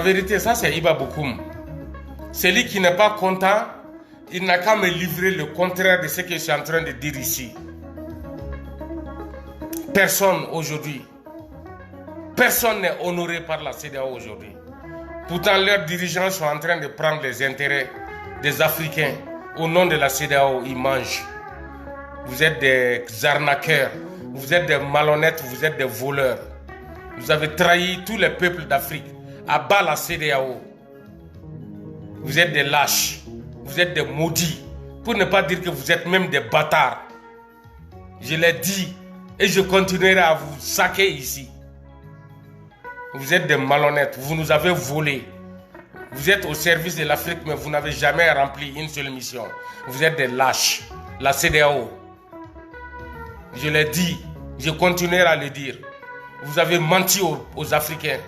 vérité, ça c'est Iba Bokoum. Celui qui n'est pas content, il n'a qu'à me livrer le contraire de ce que je suis en train de dire ici. Personne aujourd'hui, personne n'est honoré par la CEDEAO aujourd'hui. Pourtant, leurs dirigeants sont en train de prendre les intérêts des Africains. Au nom de la CEDEAO, ils mangent. Vous êtes des arnaqueurs, vous êtes des malhonnêtes, vous êtes des voleurs. Vous avez trahi tous les peuples d'Afrique. À bas la CEDEAO. Vous êtes des lâches, vous êtes des maudits. Pour ne pas dire que vous êtes même des bâtards. Je l'ai dit et je continuerai à vous saquer ici. Vous êtes des malhonnêtes, vous nous avez volés. Vous êtes au service de l'Afrique, mais vous n'avez jamais rempli une seule mission. Vous êtes des lâches. La CEDEAO. Je l'ai dit, je continuerai à le dire. Vous avez menti aux Africains.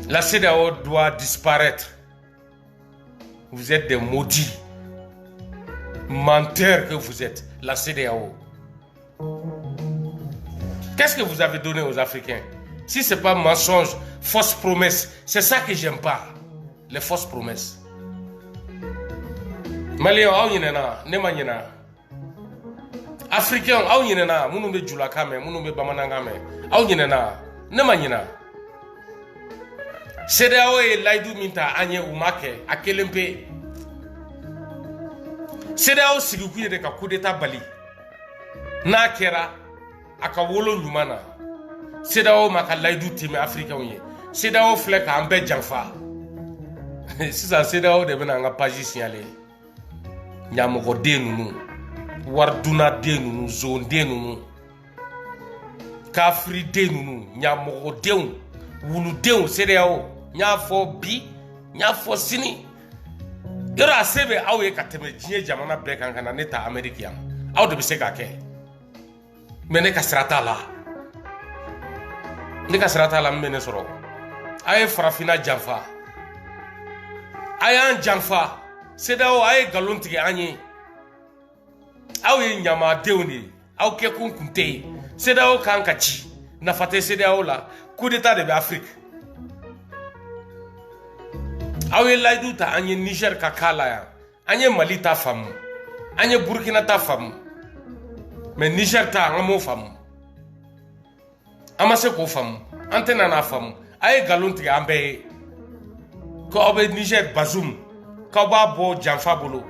La CEDEAO doit disparaître. Vous êtes des maudits. Menteurs que vous êtes, la CEDEAO. Qu'est-ce que vous avez donné aux Africains? Si ce n'est pas mensonge, fausses promesses, c'est ça que j'aime pas. Les fausses promesses. Malien, Africain, Mounoumbe Djoulakame, Mounoumbe Bamanangame, CEDEAO et Laïdou Minta, Anye Oumake, Akelempe. CEDEAO Sigouye de coup d'état Bali. Nakera, Akawolo Lumana. CEDEAO Maka Laïdou Time Africain. CEDEAO Flek Ambe Janfa. Si ça CEDEAO de Benanga Paji signalé. Nyamoko Denounou. Warduna Denounou, Zone Denounou. Kafri Denounou, Nyamoko Denounou. Wulu Denounou, CEDEAO. Nyafo Bi, Nyafo Sini. Yora Sebe Awe Kateme Jie Jamana Bekankana Neta American. Aw de Bisegake. Mais ne kasrata la. Ne kasrata la Menesoro. Aye Farafina Janfa. Ayan Janfa. CEDEAO aye Galontige Anye. Awe Nyama Deuni. Aw Kekun Kunte. CEDEAO Kankachi. Nafate CEDEAO la. Coup d'état de Afrique. Awe Laïdou ta anye Niger kakala ya. Anye Mali ta famu. Anye Burkina ta famu. Mais Niger ta angamo famu. Amase ko famu. Antena na famu. Aye galonti ambe. Ko obe Niger Bazoum. Ko ba bo Janfa bolo.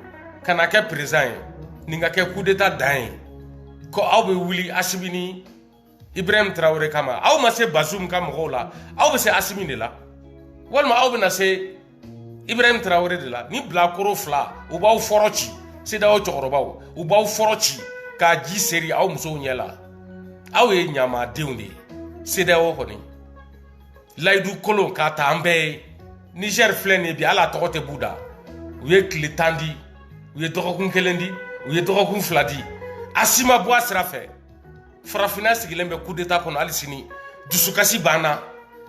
Kana ke président. Ninga ke coup d'état dain. Ko obe wuli Asibini Ibrahim Traoré kama. Aw mase Bazoum kam rola. Aw se Asibini la. Walma aw na se Ibrahim Traoré de la ni blakoro fla ou ba forochi CEDEAO chokorobaw ou ba forochi ka ji seri aw muso nyela aw e nyama dewndi CEDEAO koni Laïdou kolon ka ta ambe Niger flene bi ala tokote buda uye klitandi uye dokokun kelendi uye dokokun fladi asima bo asrafe farafina sigilembe coup d'état kono alisini dusukasi bana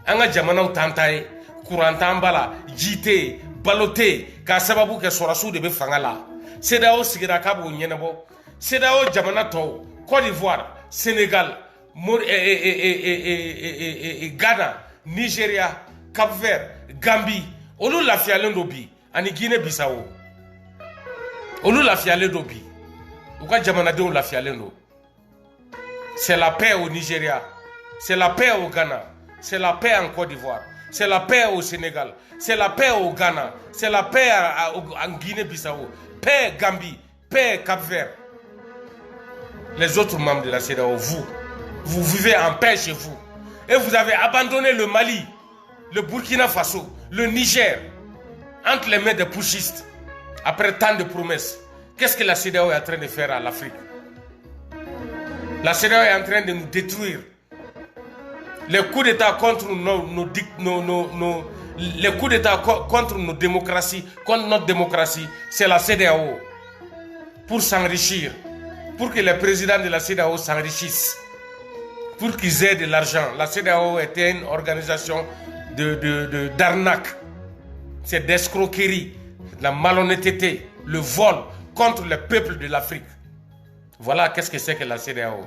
anga jamana utantaye Courantambala, JT, Baloté, ka sababu ke sorasu de be fangala. CEDEAO sigira kabo nyenebo. CEDEAO jamana to, Côte d'Ivoire, Sénégal, Ghana, Nigeria, Cap-Vert, Gambie, olu lafialen dobi, ani Guinée-Bissau. Olu lafialen dobi. Uka jamana de lafialen do. C'est la paix au Nigeria, c'est la paix au Ghana, c'est la paix en Côte d'Ivoire. C'est la paix au Sénégal, c'est la paix au Ghana, c'est la paix en Guinée-Bissau, paix Gambie, paix Cap-Vert. Les autres membres de la CEDEAO, vous vivez en paix chez vous. Et vous avez abandonné le Mali, le Burkina Faso, le Niger, entre les mains des putschistes, après tant de promesses. Qu'est-ce que la CEDEAO est en train de faire à l'Afrique? La CEDEAO est en train de nous détruire. Les coups d'État contre les coups d'État contre nos démocraties, contre notre démocratie, c'est la CEDEAO. Pour s'enrichir, pour que les présidents de la CEDEAO s'enrichissent, pour qu'ils aient de l'argent. La CEDEAO était une organisation d'arnaque, c'est d'escroquerie, la malhonnêteté, le vol contre le peuple de l'Afrique. Voilà qu'est-ce que c'est que la CEDEAO.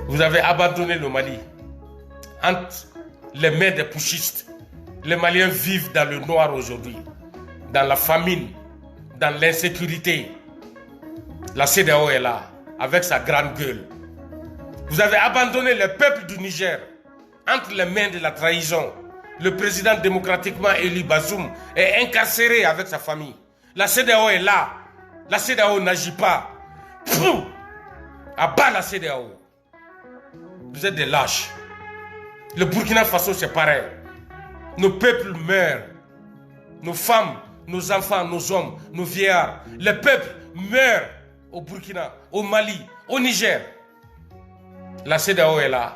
Vous avez abandonné le Mali entre les mains des putschistes. Les Maliens vivent dans le noir aujourd'hui, dans la famine, dans l'insécurité. La CEDEAO est là, avec sa grande gueule. Vous avez abandonné le peuple du Niger entre les mains de la trahison. Le président démocratiquement élu Bazoum est incarcéré avec sa famille. La CEDEAO est là. La CEDEAO n'agit pas. Pfff, à bas la CEDEAO. Vous êtes des lâches. Le Burkina Faso, c'est pareil. Nos peuples meurent. Nos femmes, nos enfants, nos hommes, nos vieillards. Les peuples meurent au Burkina, au Mali, au Niger. La CEDEAO est là.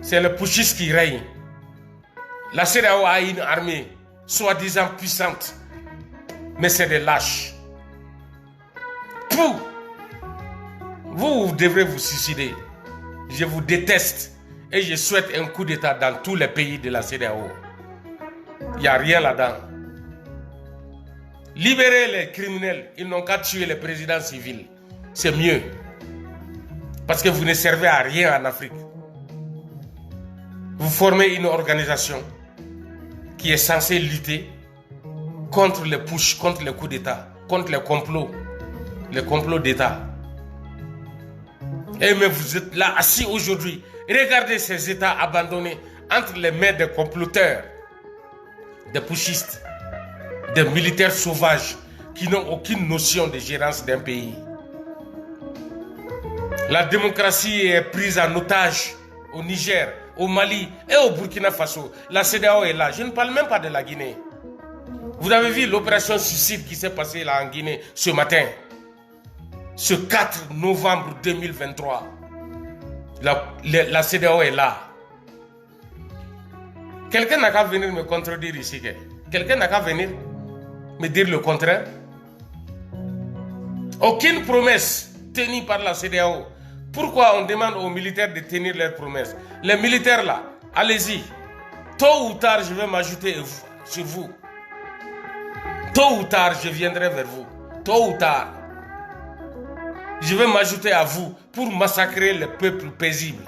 C'est le putschiste qui règne. La CEDEAO a une armée soi-disant puissante. Mais c'est des lâches. Vous devrez vous suicider. Je vous déteste. Et je souhaite un coup d'État dans tous les pays de la CEDEAO. Il n'y a rien là-dedans. Libérez les criminels. Ils n'ont qu'à tuer les présidents civils. C'est mieux. Parce que vous ne servez à rien en Afrique. Vous formez une organisation qui est censée lutter contre les putschs, contre les coups d'État, contre les complots d'État. Et mais vous êtes là assis aujourd'hui. Regardez ces États abandonnés entre les mains des comploteurs, des putschistes, des militaires sauvages qui n'ont aucune notion de gérance d'un pays. La démocratie est prise en otage au Niger, au Mali et au Burkina Faso. La CEDEAO est là. Je ne parle même pas de la Guinée. Vous avez vu l'opération suicide qui s'est passée là en Guinée ce matin. Ce 4 novembre 2023. La CEDEAO est là. Quelqu'un n'a qu'à venir me contredire ici. Quelqu'un n'a qu'à venir me dire le contraire. Aucune promesse tenue par la CEDEAO. Pourquoi on demande aux militaires de tenir leurs promesses? Les militaires là, allez-y. Tôt ou tard, je vais m'ajouter sur vous. Tôt ou tard, je viendrai vers vous. Tôt ou tard. Je vais m'ajouter à vous pour massacrer les peuples paisibles,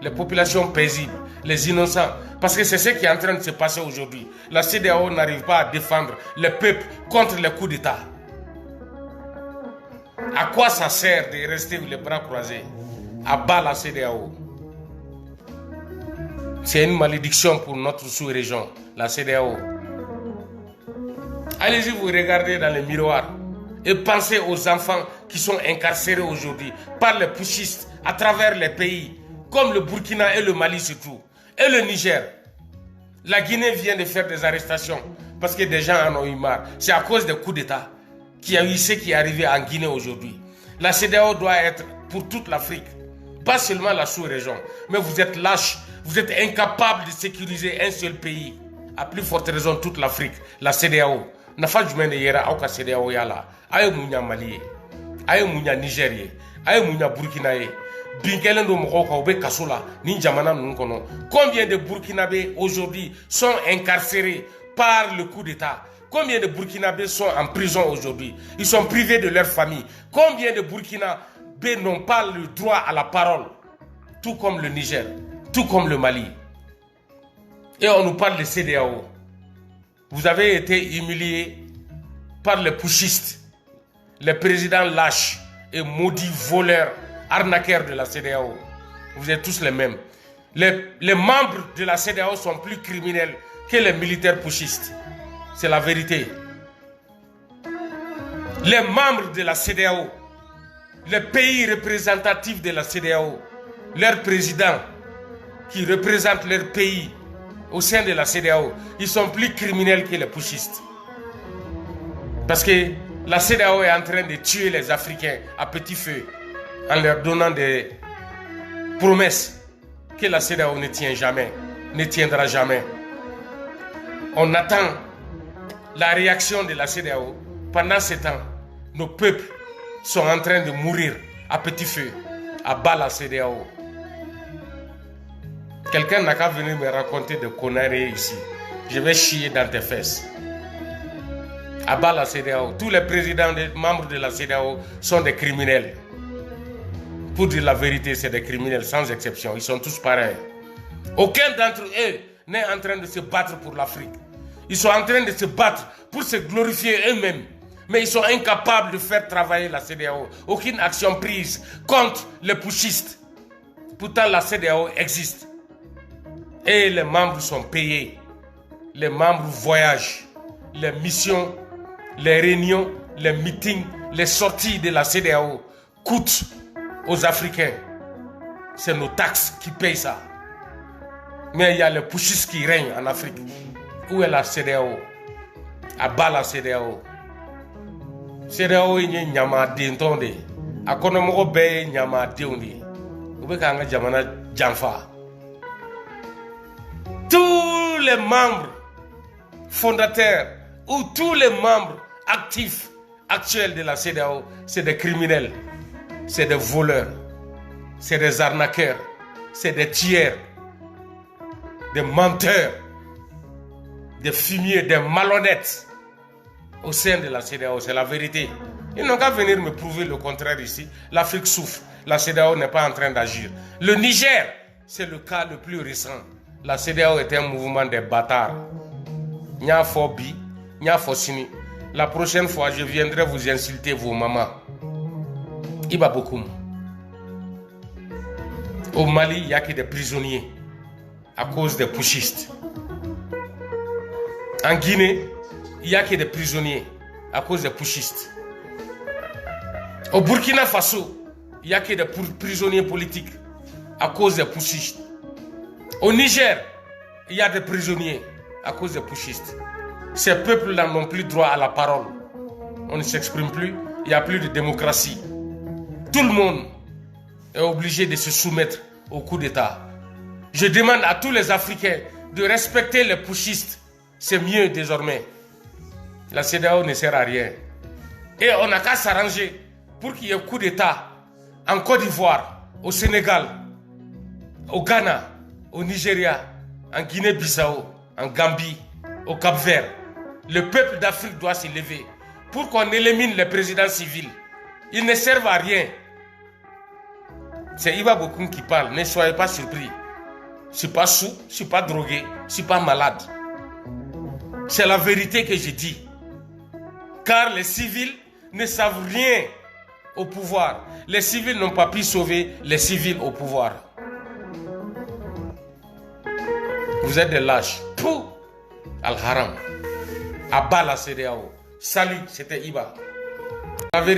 les populations paisibles, les innocents. Parce que c'est ce qui est en train de se passer aujourd'hui. La CEDEAO n'arrive pas à défendre les peuples contre les coups d'État. À quoi ça sert de rester les bras croisés? À bas la CEDEAO. C'est une malédiction pour notre sous-région, la CEDEAO. Allez-y vous regardez dans les miroirs et pensez aux enfants qui sont incarcérés aujourd'hui par les putschistes à travers les pays, comme le Burkina et le Mali surtout, et le Niger. La Guinée vient de faire des arrestations parce que des gens en ont eu marre. C'est à cause des coups d'État qu'il y a eu ce qui est arrivé en Guinée aujourd'hui. La CEDEAO doit être pour toute l'Afrique, pas seulement la sous-région. Mais vous êtes lâches, vous êtes incapables de sécuriser un seul pays. À plus forte raison toute l'Afrique, la CEDEAO. Nafa jumɛn de yera aw ka CEDEAO ya la? Aye munya Mali ye, aye munya Niger ye, aye munya Burkina ye. Bin kelen do mɔgɔw kan u bɛ kaso la ni jamana ninnu kɔnɔ. Combien de Burkinabés aujourd'hui sont incarcérés par le coup d'État? Combien de Burkinabés sont en prison aujourd'hui? Ils sont privés de leur famille. Combien de Burkinabés n'ont pas le droit à la parole? Tout comme le Niger, tout comme le Mali. Et on nous parle de CEDEAO. Vous avez été humiliés par les putschistes, les présidents lâches et maudits voleurs, arnaqueurs de la CEDEAO. Vous êtes tous les mêmes. Les membres de la CEDEAO sont plus criminels que les militaires putschistes. C'est la vérité. Les membres de la CEDEAO, les pays représentatifs de la CEDEAO, leurs présidents qui représentent leur pays au sein de la CEDEAO, ils sont plus criminels que les putschistes. Parce que la CEDEAO est en train de tuer les Africains à petit feu en leur donnant des promesses que la CEDEAO ne tient jamais, ne tiendra jamais. On attend la réaction de la CEDEAO. Pendant ce temps, nos peuples sont en train de mourir à petit feu, à bas la CEDEAO. Quelqu'un n'a qu'à venir me raconter des conneries ici. Je vais chier dans tes fesses. À bas la CEDEAO. Tous les présidents, les membres de la CEDEAO sont des criminels. Pour dire la vérité, c'est des criminels sans exception. Ils sont tous pareils. Aucun d'entre eux n'est en train de se battre pour l'Afrique. Ils sont en train de se battre pour se glorifier eux-mêmes. Mais ils sont incapables de faire travailler la CEDEAO. Aucune action prise contre les putschistes. Pourtant, la CEDEAO existe. Et les membres sont payés. Les membres voyagent. Les missions, les réunions, les meetings, les sorties de la CEDEAO coûtent aux Africains. C'est nos taxes qui payent ça. Mais il y a les putschistes qui règnent en Afrique. Où est la CEDEAO? À bas la CEDEAO. CEDEAO est nyama dentonde. A kono mogo be nyama deundi. Ube kanga jamana janfa. Tous les membres fondateurs ou tous les membres actifs actuels de la CEDEAO, c'est des criminels, c'est des voleurs, c'est des arnaqueurs, c'est des tueurs, des menteurs, des fumiers, des malhonnêtes au sein de la CEDEAO. C'est la vérité. Ils n'ont qu'à venir me prouver le contraire ici. L'Afrique souffre. La CEDEAO n'est pas en train d'agir. Le Niger, c'est le cas le plus récent. La CEDEAO est un mouvement des bâtards. Nya Fobi, Nya Fosini. La prochaine fois, je viendrai vous insulter vos mamans. Iba beaucoup. Au Mali, il n'y a que des prisonniers à cause des putschistes. En Guinée, il n'y a que des prisonniers à cause des putschistes. Au Burkina Faso, il n'y a que des prisonniers politiques à cause des putschistes. Au Niger, il y a des prisonniers à cause des putschistes. Ces peuples-là n'ont plus droit à la parole. On ne s'exprime plus, il n'y a plus de démocratie. Tout le monde est obligé de se soumettre au coup d'État. Je demande à tous les Africains de respecter les putschistes. C'est mieux désormais. La CEDEAO ne sert à rien. Et on n'a qu'à s'arranger pour qu'il y ait un coup d'État en Côte d'Ivoire, au Sénégal, au Ghana, au Nigeria, en Guinée-Bissau, en Gambie, au Cap-Vert. Le peuple d'Afrique doit se lever pour qu'on élimine les présidents civils. Ils ne servent à rien. C'est Iba Bokoum qui parle, ne soyez pas surpris. Je ne suis pas sous, je ne suis pas drogué, je ne suis pas malade. C'est la vérité que je dis. Car les civils ne savent rien au pouvoir. Les civils n'ont pas pu sauver les civils au pouvoir. Vous êtes des lâches. Pou! Al-Haram. Abat la CEDEAO. Salut, c'était Iba. La vérité.